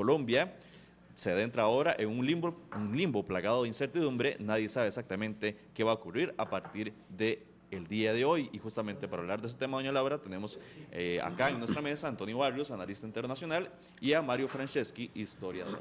Colombia se adentra ahora en un limbo plagado de incertidumbre. Nadie sabe exactamente qué va a ocurrir a partir de el día de hoy. Y justamente para hablar de ese tema, doña Laura, tenemos acá en nuestra mesa a Antonio Barrios, analista internacional, y a Mario Franceschi, historiador.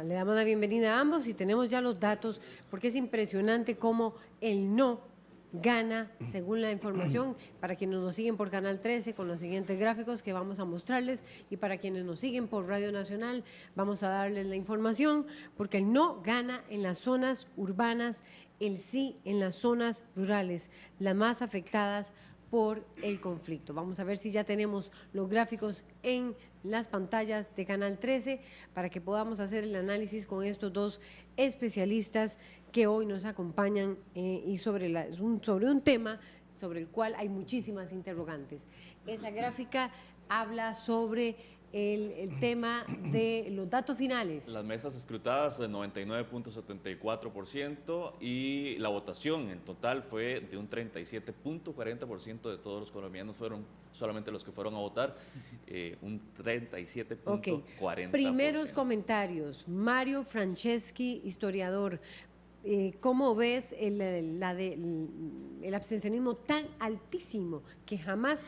Le damos la bienvenida a ambos y tenemos ya los datos, porque es impresionante cómo el no gana, según la información, para quienes nos siguen por Canal 13, con los siguientes gráficos que vamos a mostrarles, y para quienes nos siguen por Radio Nacional, vamos a darles la información, porque el no gana en las zonas urbanas, el sí en las zonas rurales, las más afectadas por el conflicto. Vamos a ver si ya tenemos los gráficos en las pantallas de Canal 13 para que podamos hacer el análisis con estos dos especialistas que hoy nos acompañan y sobre un tema sobre el cual hay muchísimas interrogantes. Esa gráfica habla sobre el tema de los datos finales. Las mesas escrutadas, el 99.74%, y la votación en total fue de un 37.40% de todos los colombianos fueron solamente los que fueron a votar, un 37.40%. Okay. Primeros comentarios. Mario Franceschi, historiador. ¿Cómo ves el abstencionismo tan altísimo que jamás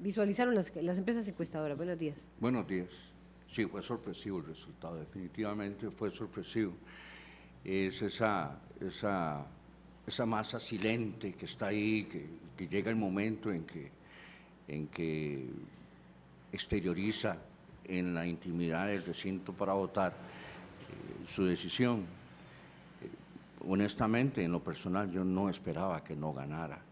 visualizaron las empresas encuestadoras? Buenos días. Buenos días. Sí, fue sorpresivo el resultado, definitivamente fue sorpresivo. Es esa masa silente que está ahí, que llega el momento en que exterioriza en la intimidad del recinto para votar su decisión. Honestamente, en lo personal, yo no esperaba que no ganara.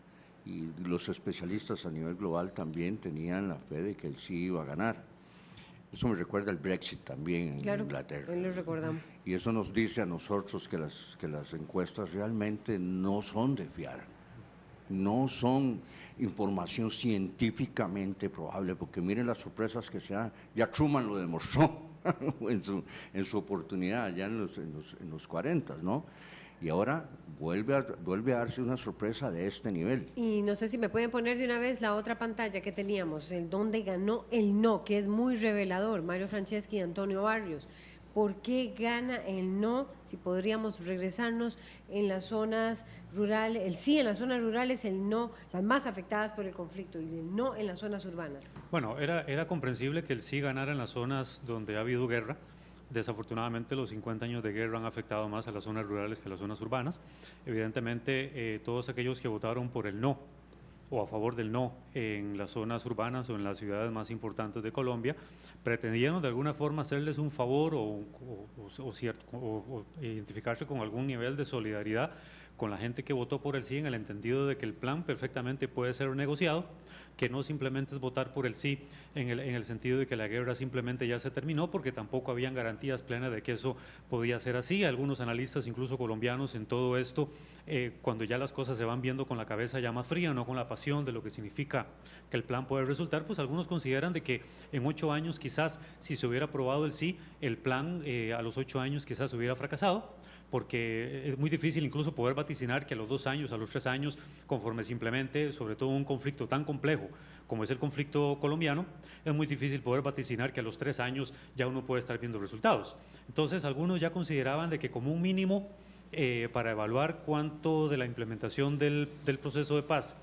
Y los especialistas a nivel global también tenían la fe de que él sí iba a ganar. Eso me recuerda al Brexit también en Inglaterra. Hoy lo recordamos. Y eso nos dice a nosotros que las encuestas realmente no son de fiar, no son información científicamente probable, porque miren las sorpresas que se dan. Ya Truman lo demostró en su oportunidad, ya en los 40, ¿no? Y ahora vuelve a darse una sorpresa de este nivel. Y no sé si me pueden poner de una vez la otra pantalla que teníamos, el donde ganó el no, que es muy revelador. Mario Franceschi y Antonio Barrios. ¿Por qué gana el no? Si podríamos regresarnos en las zonas rurales, el sí en las zonas rurales, el no, las más afectadas por el conflicto, y el no en las zonas urbanas. Bueno, era comprensible que el sí ganara en las zonas donde ha habido guerra. Desafortunadamente, los 50 años de guerra han afectado más a las zonas rurales que a las zonas urbanas. Evidentemente, todos aquellos que votaron por el no o a favor del no en las zonas urbanas o en las ciudades más importantes de Colombia pretendían de alguna forma hacerles un favor o identificarse con algún nivel de solidaridad con la gente que votó por el sí, en el entendido de que el plan perfectamente puede ser negociado, que no simplemente es votar por el sí en el sentido de que la guerra simplemente ya se terminó, porque tampoco habían garantías plenas de que eso podía ser así. Algunos analistas, incluso colombianos, en todo esto, cuando ya las cosas se van viendo con la cabeza ya más fría, no con la pasión de lo que significa que el plan puede resultar, pues algunos consideran de que en 8 años quizás, si se hubiera aprobado el sí, el plan a los 8 años quizás hubiera fracasado, porque es muy difícil incluso poder vaticinar que a los 2 años, a los 3 años, conforme se implemente, sobre todo un conflicto tan complejo como es el conflicto colombiano, es muy difícil poder vaticinar que a los 3 años ya uno puede estar viendo resultados. Entonces, algunos ya consideraban de que como un mínimo para evaluar cuánto de la implementación del proceso de paz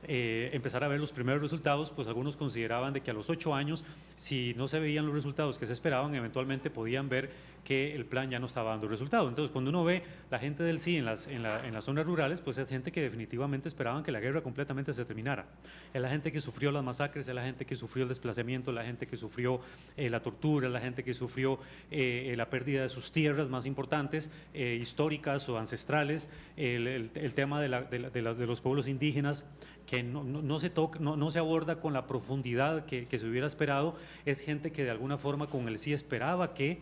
empezar a ver los primeros resultados, pues algunos consideraban de que a los 8 años, si no se veían los resultados que se esperaban, eventualmente podían ver que el plan ya no estaba dando resultado. Entonces, cuando uno ve la gente del sí en las zonas rurales, pues es gente que definitivamente esperaban que la guerra completamente se terminara. Es la gente que sufrió las masacres, es la gente que sufrió el desplazamiento, la gente que sufrió la tortura, la gente que sufrió la pérdida de sus tierras más importantes, históricas o ancestrales, el tema de los pueblos indígenas, que no se aborda con la profundidad que se hubiera esperado. Es gente que de alguna forma con el sí esperaba que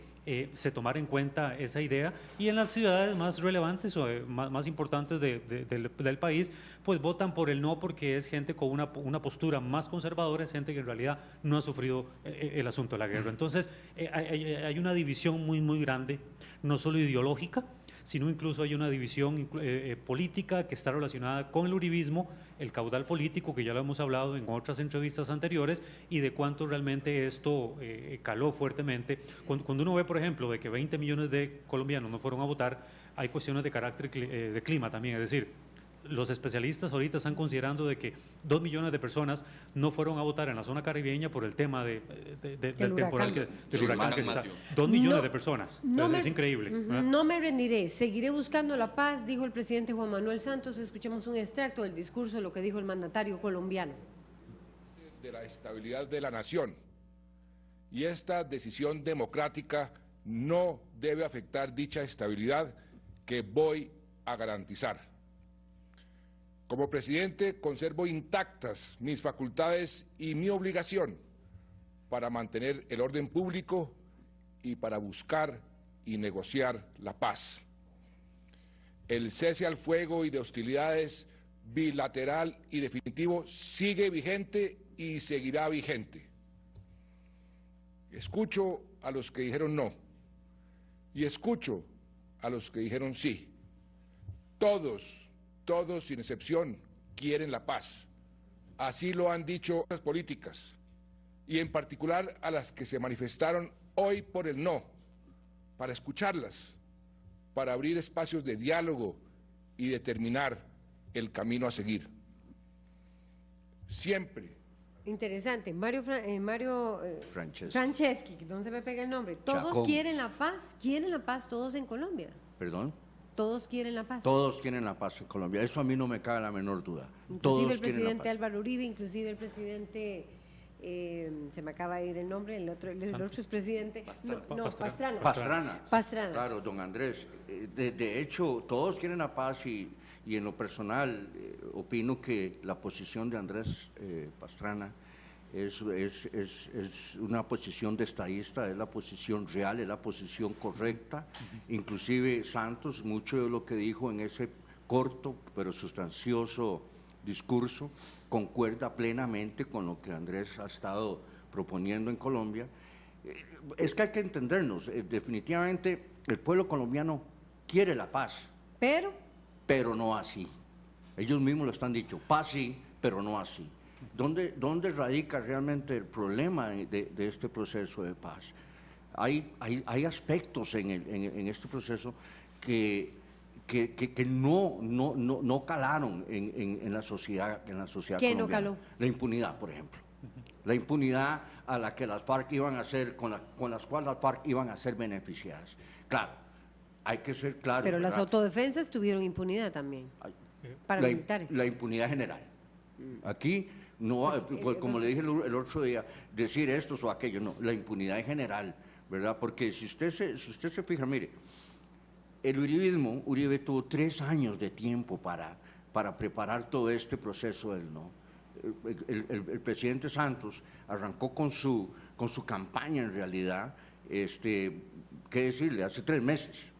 se tomara en cuenta esa idea, y en las ciudades más relevantes o más importantes del país, pues votan por el no, porque es gente con una postura más conservadora, es gente que en realidad no ha sufrido el asunto de la guerra. Entonces hay una división muy grande, no solo ideológica, sino incluso hay una división política que está relacionada con el uribismo, el caudal político, que ya lo hemos hablado en otras entrevistas anteriores, y de cuánto realmente esto caló fuertemente. Cuando uno ve, por ejemplo, de que 20 millones de colombianos no fueron a votar, hay cuestiones de carácter de clima también, es decir, los especialistas ahorita están considerando de que 2 millones de personas no fueron a votar en la zona caribeña por el tema del temporal, del huracán que está. 2 millones de personas, es increíble. No me rendiré, seguiré buscando la paz, dijo el presidente Juan Manuel Santos. Escuchemos un extracto del discurso de lo que dijo el mandatario colombiano. De la estabilidad de la nación, y esta decisión democrática no debe afectar dicha estabilidad que voy a garantizar. Como presidente, conservo intactas mis facultades y mi obligación para mantener el orden público y para buscar y negociar la paz. El cese al fuego y de hostilidades bilateral y definitivo sigue vigente y seguirá vigente. Escucho a los que dijeron no y escucho a los que dijeron sí. Todos sin excepción quieren la paz. Así lo han dicho las políticas y en particular a las que se manifestaron hoy por el no, para escucharlas, para abrir espacios de diálogo y determinar el camino a seguir. Siempre. Interesante. Mario Franceschi, ¿dónde se me pega el nombre? Todos Chacón. quieren la paz todos en Colombia. ¿Perdón? Todos quieren la paz. Todos quieren la paz en Colombia, eso a mí no me cabe la menor duda. Inclusive Todos el quieren la presidente paz. Álvaro Uribe, inclusive el presidente, se me acaba de ir el nombre, el otro expresidente. Pastrana. Pastrana. Claro, don Andrés. De hecho, todos quieren la paz y en lo personal opino que la posición de Andrés Pastrana es una posición de estadista, es la posición real, es la posición correcta. Inclusive Santos, mucho de lo que dijo en ese corto pero sustancioso discurso concuerda plenamente con lo que Andrés ha estado proponiendo en Colombia. Es que hay que entendernos, definitivamente el pueblo colombiano quiere la paz, pero no así. Ellos mismos lo están dicho, paz sí, pero no así. ¿Dónde radica realmente el problema de este proceso de paz? Hay aspectos en este proceso que no calaron en la sociedad ¿Qué colombiana. no caló? La impunidad, por ejemplo. La impunidad a la que las FARC iban a ser, con las cuales las FARC iban a ser beneficiadas. Claro, hay que ser claro. Pero las ¿verdad? autodefensas tuvieron impunidad también, paramilitares. La impunidad general. Aquí, no, pues, como le dije el otro día, decir esto o aquello, no, la impunidad en general, ¿verdad? Porque si usted se fija, mire, Uribe tuvo 3 años de tiempo para preparar todo este proceso del no. El presidente Santos arrancó con su campaña en realidad, qué decirle, hace 3 meses,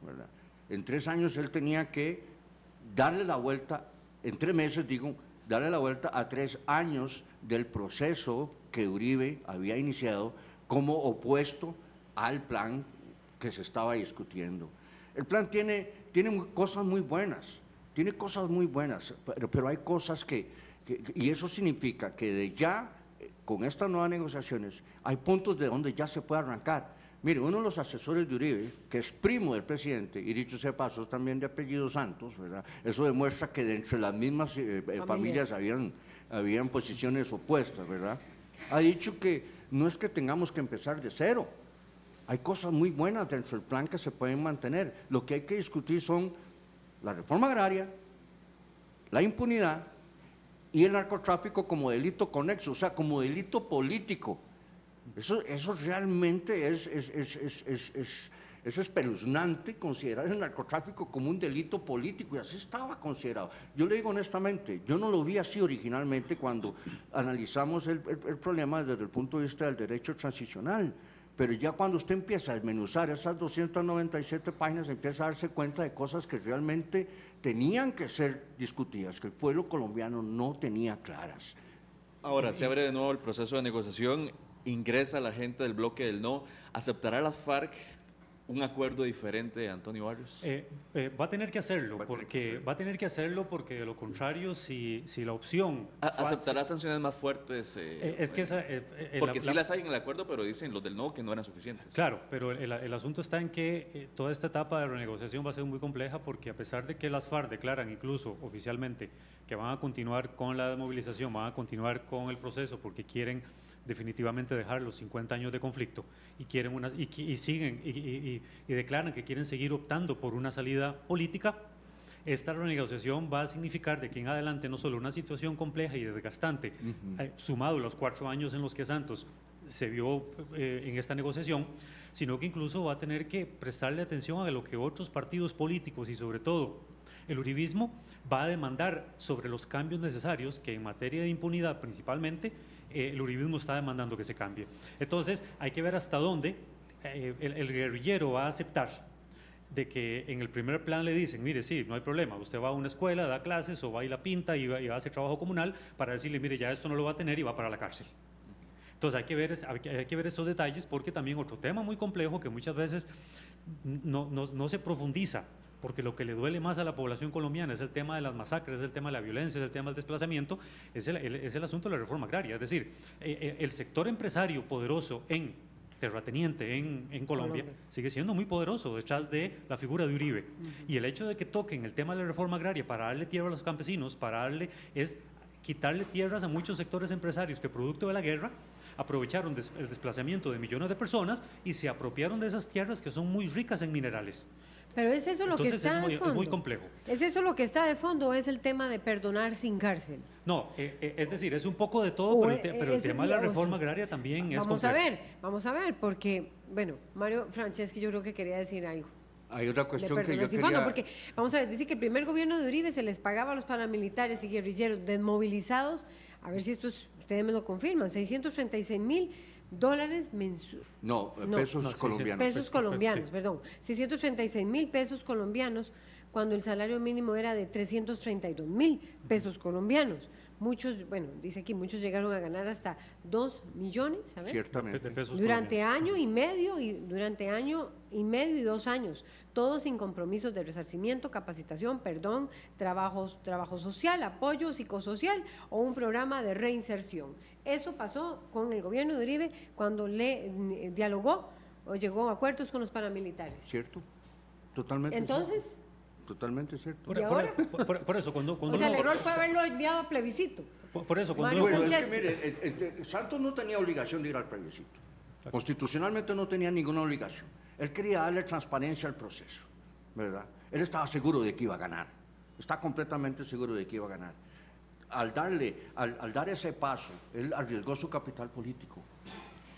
¿verdad? En 3 años él tenía que darle la vuelta, en 3 meses digo, darle la vuelta a 3 años del proceso que Uribe había iniciado como opuesto al plan que se estaba discutiendo. El plan tiene cosas muy buenas, pero hay cosas y eso significa que de ya, con estas nuevas negociaciones, hay puntos de donde ya se puede arrancar. Mire, uno de los asesores de Uribe, que es primo del presidente, y dicho sea paso, es también de apellido Santos, ¿verdad? Eso demuestra que entre las mismas familias habían posiciones opuestas, ¿verdad? Ha dicho que no es que tengamos que empezar de cero. Hay cosas muy buenas dentro del plan que se pueden mantener. Lo que hay que discutir son la reforma agraria, la impunidad y el narcotráfico como delito conexo, o sea, como delito político. Eso realmente es espeluznante considerar el narcotráfico como un delito político, y así estaba considerado. Yo le digo honestamente, yo no lo vi así originalmente cuando analizamos el problema desde el punto de vista del derecho transicional, pero ya cuando usted empieza a desmenuzar esas 297 páginas, empieza a darse cuenta de cosas que realmente tenían que ser discutidas, que el pueblo colombiano no tenía claras. Ahora, se abre de nuevo el proceso de negociación, ingresa la gente del bloque del no, ¿aceptará las FARC un acuerdo diferente de Antonio Barrios? Va a tener que hacerlo, va a tener que hacerlo porque de lo contrario, si la opción... ¿Aceptará sanciones más fuertes? Es que porque sí las hay en el acuerdo, pero dicen los del no que no eran suficientes. Claro, pero el asunto está en que toda esta etapa de renegociación va a ser muy compleja porque a pesar de que las FARC declaran incluso oficialmente que van a continuar con la desmovilización, van a continuar con el proceso porque quieren definitivamente dejar los 50 años de conflicto y quieren y declaran que quieren seguir optando por una salida política, esta renegociación va a significar de aquí en adelante no solo una situación compleja y desgastante, sumado a los 4 años en los que Santos se vio en esta negociación, sino que incluso va a tener que prestarle atención a lo que otros partidos políticos y sobre todo el uribismo va a demandar sobre los cambios necesarios que en materia de impunidad principalmente el uribismo está demandando que se cambie. Entonces hay que ver hasta dónde el guerrillero va a aceptar de que en el primer plan le dicen, mire, sí, no hay problema, usted va a una escuela, da clases o va y la pinta y va a hacer trabajo comunal para decirle, mire, ya esto no lo va a tener y va para la cárcel. Entonces hay que ver estos detalles porque también otro tema muy complejo que muchas veces no se profundiza, porque lo que le duele más a la población colombiana es el tema de las masacres, es el tema de la violencia, es el tema del desplazamiento, es el asunto de la reforma agraria. Es decir, el sector empresario poderoso en terrateniente en Colombia sigue siendo muy poderoso detrás de la figura de Uribe. Y el hecho de que toquen el tema de la reforma agraria para darle tierra a los campesinos, es quitarle tierras a muchos sectores empresarios que producto de la guerra aprovecharon el desplazamiento de millones de personas y se apropiaron de esas tierras que son muy ricas en minerales. Pero ¿es eso lo que está de fondo? Es muy complejo. ¿Es eso lo que está de fondo o es el tema de perdonar sin cárcel? No, es decir, es un poco de todo, pero el tema de la reforma agraria también es complejo. Vamos a ver, porque, bueno, Mario Franceschi yo creo que quería decir algo. Hay otra cuestión que yo sin quería... fondo, porque, vamos a ver, dice que el primer gobierno de Uribe se les pagaba a los paramilitares y guerrilleros desmovilizados, a ver si ustedes me lo confirman, $636,000 pesos colombianos. Pesos colombianos, perdón. 636,000 pesos colombianos, cuando el salario mínimo era de 332,000 pesos colombianos. Muchos, bueno, dice aquí, muchos llegaron a ganar hasta 2 millones, ¿sabes? Ciertamente. Durante año y medio y 2 años, todos sin compromisos de resarcimiento, capacitación, perdón, trabajo social, apoyo psicosocial o un programa de reinserción. Eso pasó con el gobierno de Uribe cuando le dialogó o llegó a acuerdos con los paramilitares. Cierto, totalmente. Entonces... Cierto. Totalmente cierto. Por eso, cuando o sea, el error fue haberlo enviado a plebiscito. Por eso, cuando bueno, es que mire, Santos no tenía obligación de ir al plebiscito. Constitucionalmente no tenía ninguna obligación. Él quería darle transparencia al proceso, ¿verdad? Él estaba seguro de que iba a ganar. Está completamente seguro de que iba a ganar. Al dar ese paso, él arriesgó su capital político.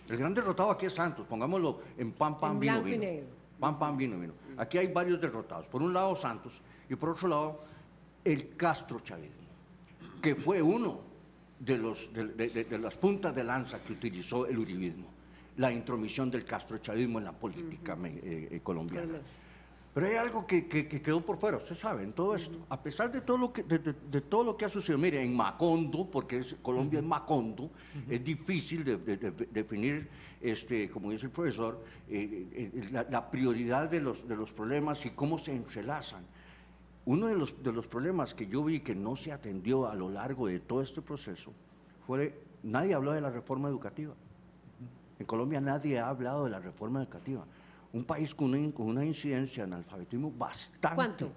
El gran derrotado aquí es Santos, pongámoslo en pan, vino, vino. Pan, vino. Aquí hay varios derrotados. Por un lado Santos y por otro lado el castrochavismo, que fue uno de las puntas de lanza que utilizó el uribismo, la intromisión del castrochavismo en la política colombiana. Pero hay algo que quedó por fuera, usted sabe, en todo esto, a pesar de todo lo que ha sucedido. Mire, en Macondo, porque Colombia es Macondo, es difícil de definir, como dice el profesor, la prioridad de los problemas y cómo se entrelazan. Uno de los problemas que yo vi que no se atendió a lo largo de todo este proceso fue, nadie habló de la reforma educativa. En Colombia nadie ha hablado de la reforma educativa. Un país con una incidencia de analfabetismo bastante. ¿Cuánto?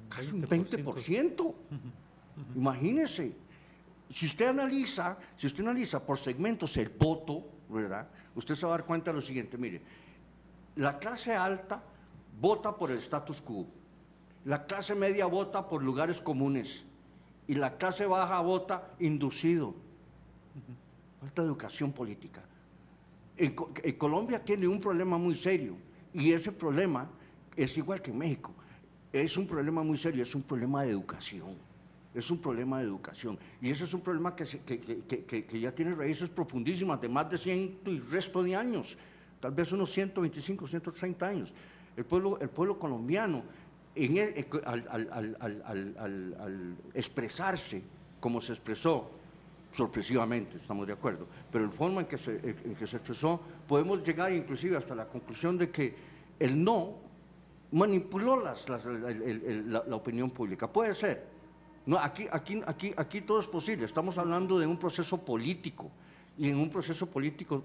Casi un 20%. Imagínese. Si usted analiza por segmentos el voto, ¿verdad? Usted se va a dar cuenta de lo siguiente. Mire, la clase alta vota por el status quo. La clase media vota por lugares comunes. Y la clase baja vota inducido. Falta de educación política. En Colombia tiene un problema muy serio y ese problema es igual que en México. Es un problema muy serio, es un problema de educación. Es un problema de educación. Y ese es un problema que ya tiene raíces profundísimas de más de 100 y resto de años, tal vez unos 125, 130 años. El pueblo colombiano, al expresarse como se expresó, sorpresivamente, estamos de acuerdo, pero la forma en que se expresó, podemos llegar inclusive hasta la conclusión de que el no manipuló la opinión pública. Puede ser. No, aquí todo es posible. Estamos hablando de un proceso político. Y en un proceso político,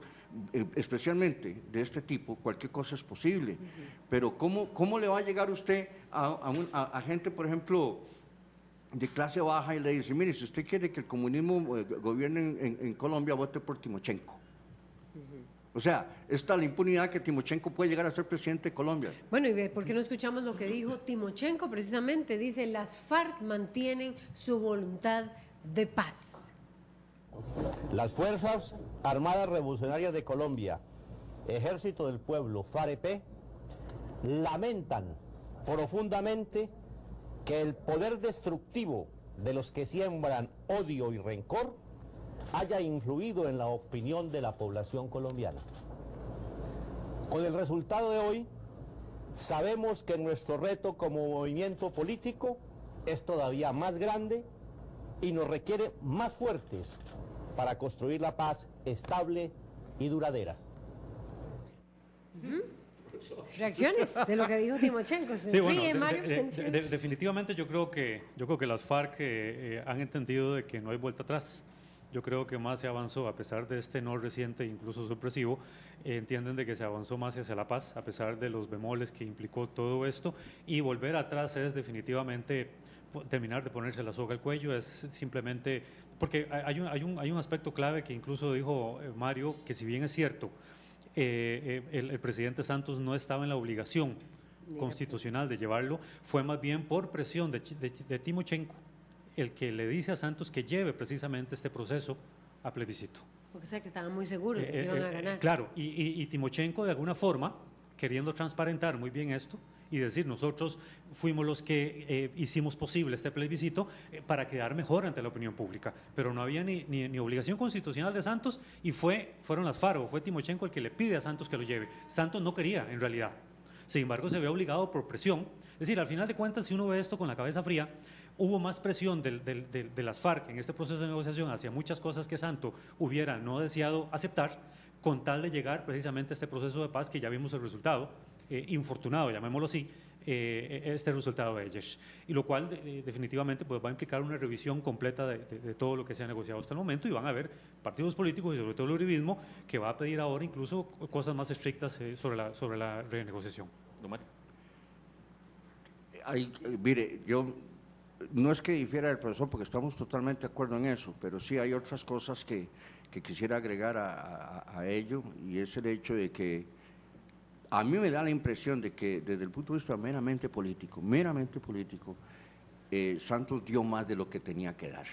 especialmente de este tipo, cualquier cosa es posible. Pero ¿cómo le va a llegar usted a gente, por ejemplo, de clase baja y le dice, mire, si usted quiere que el comunismo gobierne en Colombia, vote por Timochenko? O sea, está la impunidad que Timochenko puede llegar a ser presidente de Colombia. Bueno, ¿y por qué no escuchamos lo que dijo Timochenko precisamente? Dice, las FARC mantienen su voluntad de paz. Las Fuerzas Armadas Revolucionarias de Colombia, Ejército del Pueblo, FAREP, lamentan profundamente que el poder destructivo de los que siembran odio y rencor haya influido en la opinión de la población colombiana. Con el resultado de hoy, sabemos que nuestro reto como movimiento político es todavía más grande y nos requiere más fuertes para construir la paz estable y duradera. Reacciones de lo que dijo Timochenko. Sí, bueno, definitivamente yo creo que las FARC han entendido de que no hay vuelta atrás. Yo creo que más se avanzó, a pesar de este no reciente, incluso supresivo, entienden de que se avanzó más hacia la paz, a pesar de los bemoles que implicó todo esto, y volver atrás es definitivamente terminar de ponerse la soga al cuello, es simplemente, porque hay un aspecto clave que incluso dijo Mario, que si bien es cierto, el presidente Santos no estaba en la obligación constitucional de llevarlo, fue más bien por presión de Timochenko, el que le dice a Santos que lleve precisamente este proceso a plebiscito. Porque sé que estaban muy seguros de que iban a ganar. Claro, y Timochenko de alguna forma, queriendo transparentar muy bien esto y decir, nosotros fuimos los que hicimos posible este plebiscito para quedar mejor ante la opinión pública, pero no había ni obligación constitucional de Santos y fueron las FARC, o fue Timochenko el que le pide a Santos que lo lleve. Santos no quería, en realidad. Sin embargo, se ve obligado por presión. Es decir, al final de cuentas, si uno ve esto con la cabeza fría, hubo más presión de las FARC en este proceso de negociación hacia muchas cosas que Santos hubiera no deseado aceptar, con tal de llegar precisamente a este proceso de paz que ya vimos el resultado, infortunado, llamémoslo así, este resultado de ayer. Y lo cual definitivamente pues, va a implicar una revisión completa de todo lo que se ha negociado hasta el momento, y van a haber partidos políticos y sobre todo el uribismo que va a pedir ahora incluso cosas más estrictas sobre la renegociación. Don Mario. Mire, yo no es que difiera del profesor porque estamos totalmente de acuerdo en eso, pero sí hay otras cosas que quisiera agregar a ello, y es el hecho de que a mí me da la impresión de que desde el punto de vista meramente político, Santos dio más de lo que tenía que dar,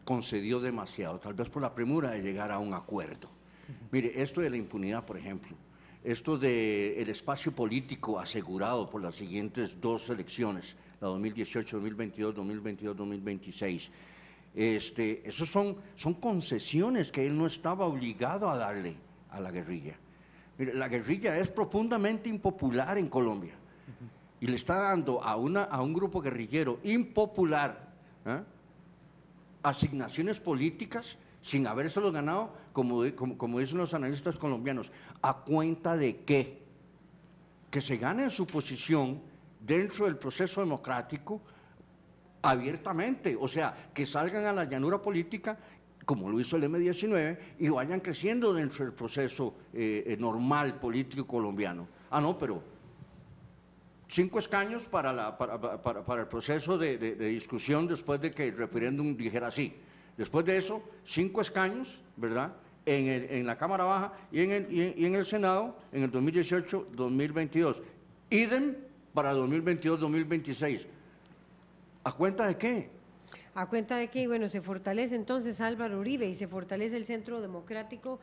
concedió demasiado, tal vez por la premura de llegar a un acuerdo. Mire, esto de la impunidad, por ejemplo, esto del espacio político asegurado por las siguientes dos elecciones, la 2018, 2022, 2026, esos son concesiones que él no estaba obligado a darle a la guerrilla. Mire, la guerrilla es profundamente impopular en Colombia y le está dando a un grupo guerrillero impopular asignaciones políticas sin habérselo ganado, como dicen los analistas colombianos. ¿A cuenta de qué? Que se gane su posición dentro del proceso democrático abiertamente, o sea, que salgan a la llanura política como lo hizo el M-19, y vayan creciendo dentro del proceso normal político colombiano. Ah, no, pero 5 escaños para el proceso de discusión después de que el referéndum dijera sí. Después de eso, 5 escaños, ¿verdad?, en la Cámara Baja y en el Senado en el 2018-2022. Idem para 2022-2026. ¿A cuenta de qué? A cuenta de que, bueno, se fortalece entonces Álvaro Uribe y se fortalece el Centro Democrático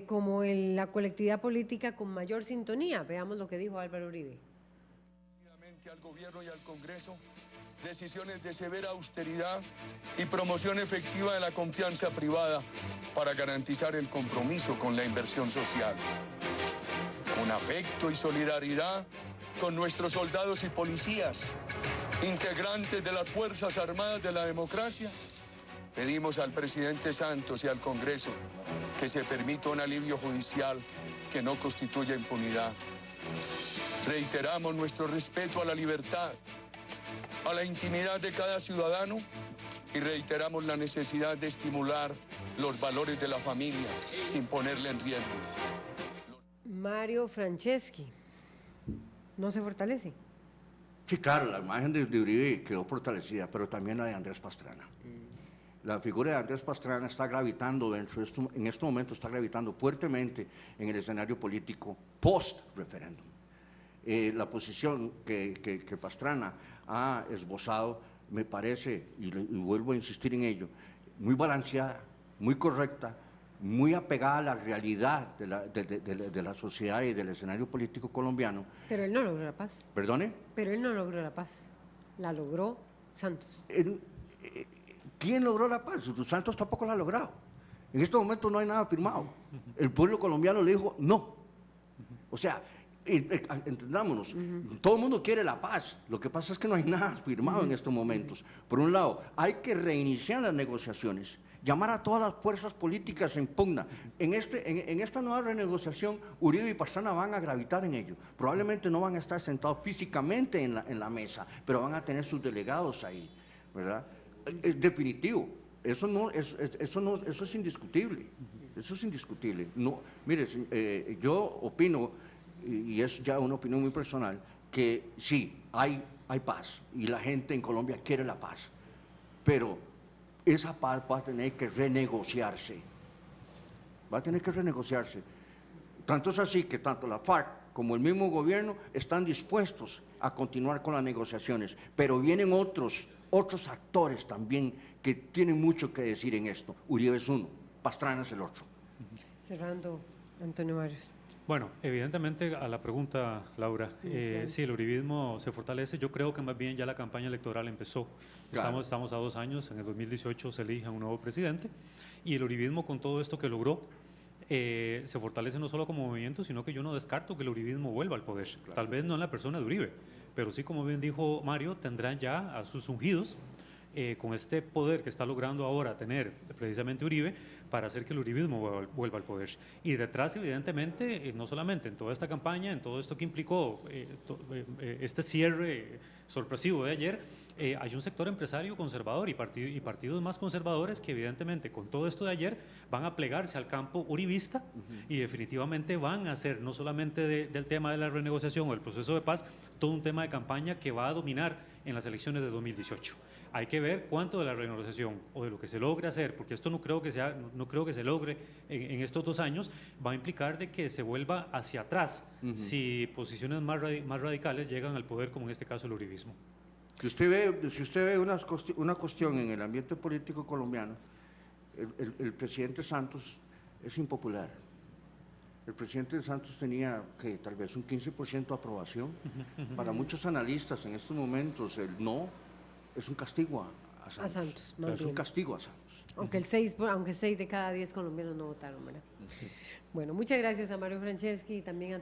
como la colectividad política con mayor sintonía. Veamos lo que dijo Álvaro Uribe. Al gobierno y al Congreso, decisiones de severa austeridad y promoción efectiva de la confianza privada para garantizar el compromiso con la inversión social. Con afecto y solidaridad con nuestros soldados y policías, integrantes de las Fuerzas Armadas de la democracia, pedimos al presidente Santos y al Congreso que se permita un alivio judicial que no constituya impunidad Reiteramos nuestro respeto a la libertad, a la intimidad de cada ciudadano y reiteramos la necesidad de estimular los valores de la familia sin ponerle en riesgo. Mario Franceschi, ¿no se fortalece? Sí, claro, la imagen de Uribe quedó fortalecida, pero también la de Andrés Pastrana. La figura de Andrés Pastrana está gravitando en este momento está gravitando fuertemente en el escenario político post-referéndum. La posición que Pastrana ha esbozado me parece, y vuelvo a insistir en ello, muy balanceada, muy correcta, muy apegada a la realidad de la sociedad y del escenario político colombiano. Pero él no logró la paz. ¿Perdone? Pero él no logró la paz. La logró Santos. ¿Quién logró la paz? Santos tampoco la ha logrado. En este momento no hay nada firmado. El pueblo colombiano le dijo no. O sea, entendámonos, todo el mundo quiere la paz. Lo que pasa es que no hay nada firmado en estos momentos. Por un lado, hay que reiniciar las negociaciones, llamar a todas las fuerzas políticas en pugna. En esta nueva renegociación, Uribe y Pastrana van a gravitar en ello. Probablemente no van a estar sentados físicamente en la mesa, pero van a tener sus delegados ahí, ¿verdad? Es definitivo. Eso es indiscutible. Eso es indiscutible. No, mire, yo opino, y es ya una opinión muy personal, que sí, hay paz y la gente en Colombia quiere la paz, pero esa paz va a tener que renegociarse. Va a tener que renegociarse. Tanto es así que tanto la FARC como el mismo gobierno están dispuestos a continuar con las negociaciones, pero vienen otros actores también que tienen mucho que decir en esto. Uribe es uno, Pastrana es el otro. Cerrando, Antonio Barrios. Bueno, evidentemente a la pregunta, Laura, sí, el uribismo se fortalece. Yo creo que más bien ya la campaña electoral empezó. Claro. Estamos a 2 años, en el 2018 se elige a un nuevo presidente y el uribismo con todo esto que logró se fortalece no solo como movimiento, sino que yo no descarto que el uribismo vuelva al poder. Claro, Tal vez no en la persona de Uribe, pero sí, como bien dijo Mario, tendrán ya a sus ungidos con este poder que está logrando ahora tener precisamente Uribe para hacer que el uribismo vuelva al poder. Y detrás, evidentemente, no solamente en toda esta campaña, en todo esto que implicó este cierre sorpresivo de ayer, hay un sector empresario conservador y partidos más conservadores que evidentemente con todo esto de ayer van a plegarse al campo uribista y definitivamente van a hacer no solamente del tema de la renegociación o el proceso de paz, todo un tema de campaña que va a dominar en las elecciones de 2018. Hay que ver cuánto de la renegociación o de lo que se logre hacer, porque esto no creo que se logre en estos 2 años, va a implicar de que se vuelva hacia atrás si posiciones más radicales llegan al poder, como en este caso el uribismo. Si usted ve una cuestión en el ambiente político colombiano, el presidente Santos es impopular. El presidente Santos tenía tal vez un 15% de aprobación. Para muchos analistas en estos momentos el no es un castigo a Santos. A Santos, más bien. Es un castigo a Santos. Aunque 6 de cada 10 colombianos no votaron, ¿verdad? Sí. Bueno, muchas gracias a Mario Franceschi y también a